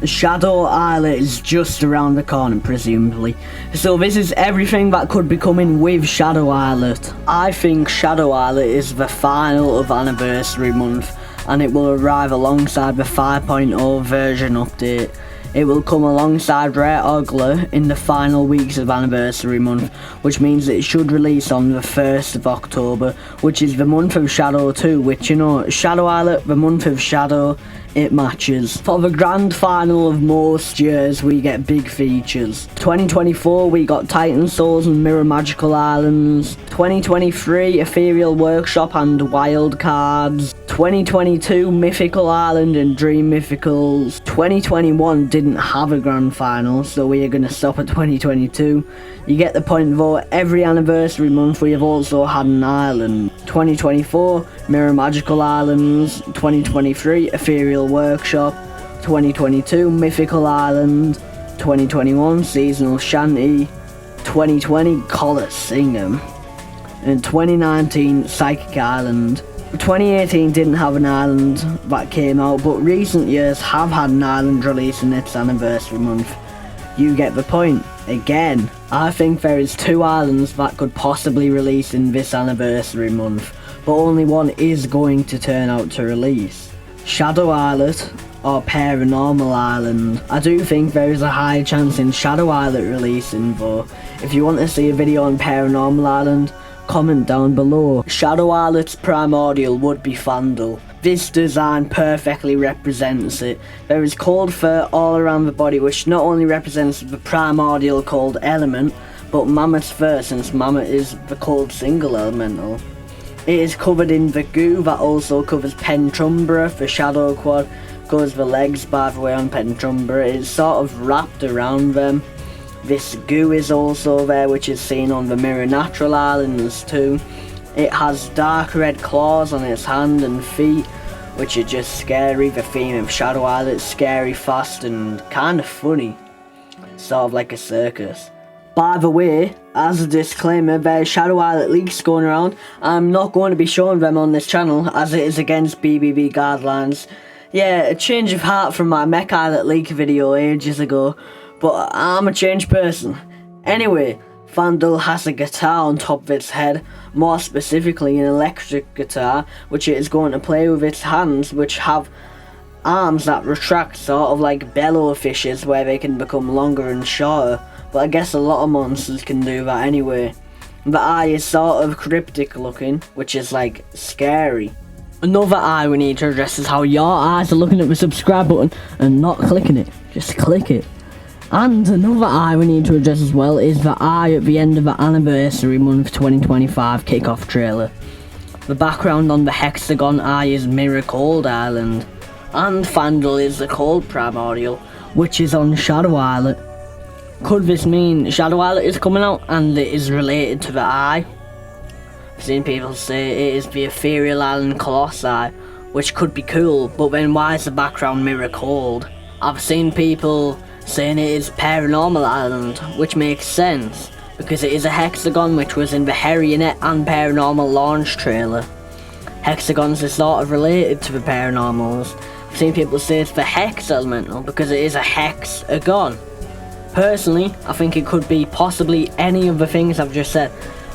Shadow Islet is just around the corner, presumably. So this is everything that could be coming with Shadow Islet. I think Shadow Islet is the final of Anniversary Month, and it will arrive alongside the 5.0 version update. It will come alongside Rare Auglur in the final weeks of Anniversary Month, which means it should release on the 1st of October, which is the month of Shadow too, which, you know, Shadow Islet, the month of Shadow, it matches. For the grand final of most years, we get big features. 2024, we got Titan Souls and Mirror Magical Islands. 2023, Ethereal Workshop and Wild Cards. 2022, Mythical Island and Dream Mythicals. 2021 didn't have a grand final, so we are going to stop at 2022. You get the point though, every anniversary month we have also had an island. 2024, Mirror Magical Islands. 2023, Ethereal Workshop. 2022, Mythical Island. 2021, Seasonal Shanty. 2020, Colosseum. And 2019, Psychic Island. 2018 didn't have an island that came out, but recent years have had an island release in its anniversary month. You get the point. Again, I think there is 2 islands that could possibly release in this anniversary month, but only one is going to turn out to release. Shadow Islet or Paironormal Island. I do think there is a high chance in Shadow Islet releasing though. If you want to see a video on Paironormal Island, comment down below. Shadow Islet's Primordial would be Fandhul. This design perfectly represents it. There is cold fur all around the body, which not only represents the primordial cold element, but Mammoth's fur, since Mammoth is the cold single elemental. It is covered in the goo that also covers Pentrumbra for Shadow Quad, goes the legs by the way on Pentrumbra. It's sort of wrapped around them. This goo is also there, which is seen on the Mirror Natural Islands too. It has dark red claws on its hand and feet, which are just scary. The theme of Shadow Islet is scary, fast and kind of funny. Sort of like a circus. By the way, as a disclaimer, there's Shadow Islet leaks going around. I'm not going to be showing them on this channel, as it is against BBB guidelines. Yeah, a change of heart from my Mech Islet leak video ages ago, but I'm a changed person. Anyway, Fandhul has a guitar on top of its head, more specifically an electric guitar, which it is going to play with its hands, which have arms that retract, sort of like bellowfishes, where they can become longer and shorter, but I guess a lot of monsters can do that anyway. The eye is sort of cryptic looking, which is like scary. Another eye we need to address is how your eyes are looking at the subscribe button and not clicking it, just click it. And another eye we need to address as well is the eye at the end of the Anniversary Month 2025 kickoff trailer. The background on the hexagon eye is Mirror Cold Island, and Fandhul is the Cold Primordial, which is on Shadow Islet. Could this mean Shadow Islet is coming out and it is related to the eye? I've seen people say it is the Ethereal Island Colossi, which could be cool, but then why is the background Mirror Cold? I've seen people saying it is Paironormal Island, which makes sense, because it is a hexagon which was in the Harionette and Paironormal launch trailer. Hexagons are sort of related to the Paranormals. I've seen people say it's the Hex Elemental because it is a hexagon. Personally, I think it could be possibly any of the things I've just said,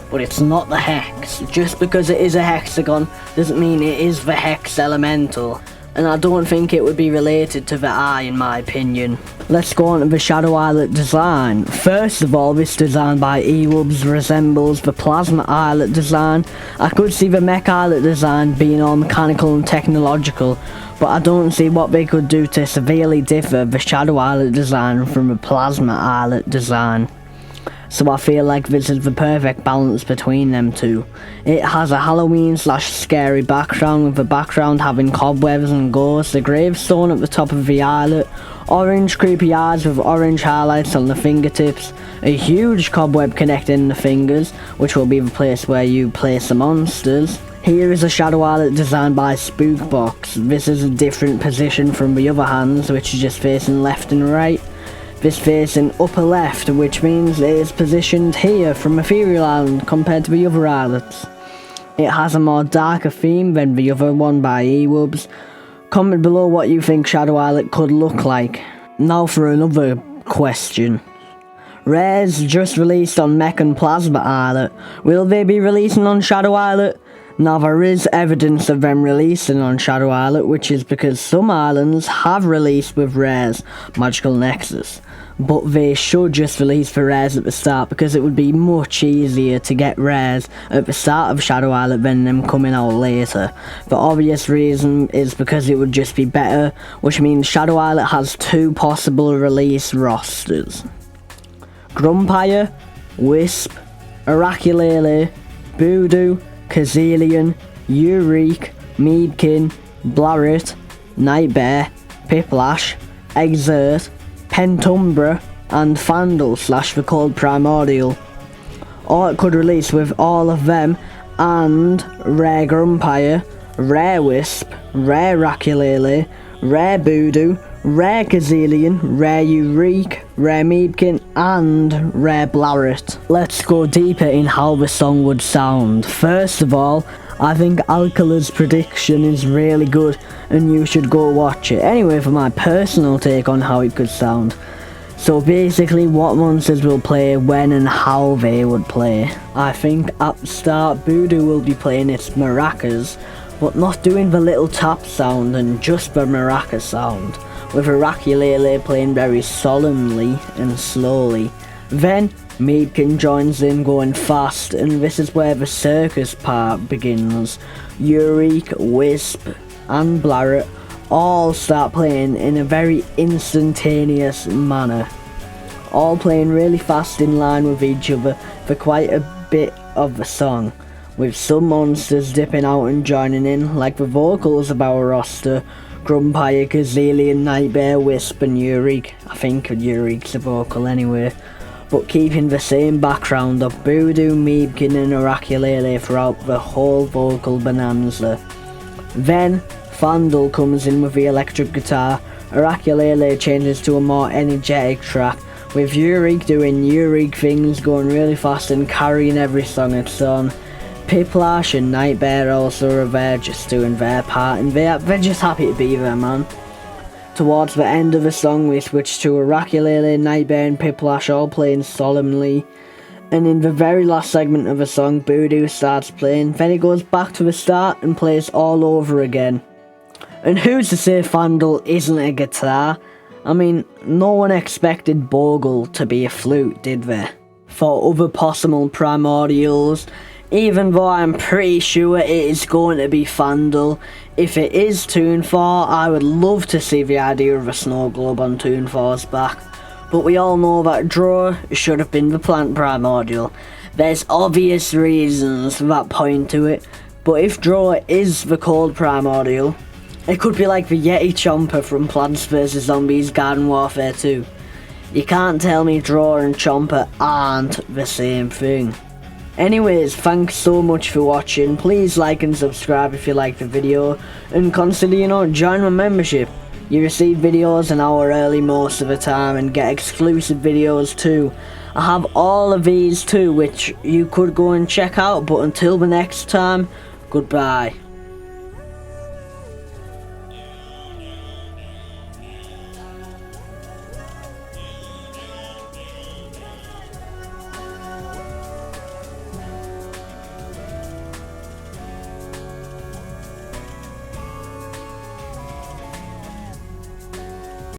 but it's not the Hex. Just because it is a hexagon doesn't mean it is the Hex Elemental. And I don't think it would be related to the eye in my opinion. Let's go on to the Shadow Islet design. First of all, this design by EWubbz resembles the Plasma Islet design. I could see the Mech Islet design being all mechanical and technological, but I don't see what they could do to severely differ the Shadow Islet design from the Plasma Islet design. So I feel like this is the perfect balance between them two. It has a Halloween / scary background, with the background having cobwebs and ghosts, a gravestone at the top of the islet, orange creepy eyes with orange highlights on the fingertips, a huge cobweb connecting the fingers, which will be the place where you place the monsters. Here is a Shadow Islet designed by Spookbox. This is a different position from the other hands, which is just facing left and right. This facing upper left, which means it is positioned here from Ethereal Island compared to the other islets. It has a more darker theme than the other one by EWubbz. Comment below what you think Shadow Islet could look like. Now for another question. Rares just released on Mech and Plasma Islet. Will they be releasing on Shadow Islet? Now there is evidence of them releasing on Shadow Islet, which is because some islands have released with rares Magical Nexus. But they should just release the rares at the start, because it would be much easier to get rares at the start of Shadow Islet than them coming out later. The obvious reason is because it would just be better, which means Shadow Islet has 2 possible release rosters. Grumpire, Wisp, Oraculele, Voodoo, Kazelian, Yooreek, Meebkin, Blarret, Nightbear, Piplash, Exert, Pentumbra, and Fandhul / the Cold Primordial. Or it could release with all of them and Rare Grumpire, Rare Wisp, Rare Oraculele, Rare Voodoo, Rare Kazelian, Rare Yooreek, Rare Meebkin, and Rare Blarret. Let's go deeper in how the song would sound. First of all, I think Alcala's prediction is really good and you should go watch it. Anyway, for my personal take on how it could sound. So basically what monsters will play, when and how they would play. I think at the start Voodoo will be playing its maracas, but not doing the little tap sound and just the maraca sound, with Oraculele playing very solemnly and slowly. Then Meebkin joins in going fast, and this is where the circus part begins. Yooreek, Wisp and Blarret all start playing in a very instantaneous manner, all playing really fast in line with each other for quite a bit of the song, with some monsters dipping out and joining in, like the vocals of our roster: Grumpire, Kazelian, Nightbear, Wisp and Yooreek. I think Yooreek's a vocal anyway. But keeping the same background of Voodoo, Meebkin and Oraculele throughout the whole vocal bonanza. Then Fandhul comes in with the electric guitar, Oraculele changes to a more energetic track, with Yooreek doing Yooreek things, going really fast and carrying every song it's on. Piplash and Nightbear also are there, just doing their part, and they're just happy to be there, man. Towards the end of the song we switch to Oraculele, Nightbear and Piplash all playing solemnly, and in the very last segment of the song Voodoo starts playing, then it goes back to the start and plays all over again. And who's to say Fandhul isn't a guitar? I mean, no one expected Bogle to be a flute, did they? For other possible primordials, even though I'm pretty sure it is going to be Fandhul. If it is Toon 4, I would love to see the idea of a snow globe on Toon 4's back. But we all know that Draw should have been the plant primordial. There's obvious reasons that point to it, but if Draw is the cold primordial, it could be like the Yeti Chomper from Plants vs Zombies Garden Warfare 2. You can't tell me Draw and Chomper aren't the same thing. Anyways, thanks so much for watching. Please like and subscribe if you like the video, and consider, join my membership. You receive videos an hour early most of the time and get exclusive videos too. I have all of these too, which you could go and check out, but until the next time, goodbye.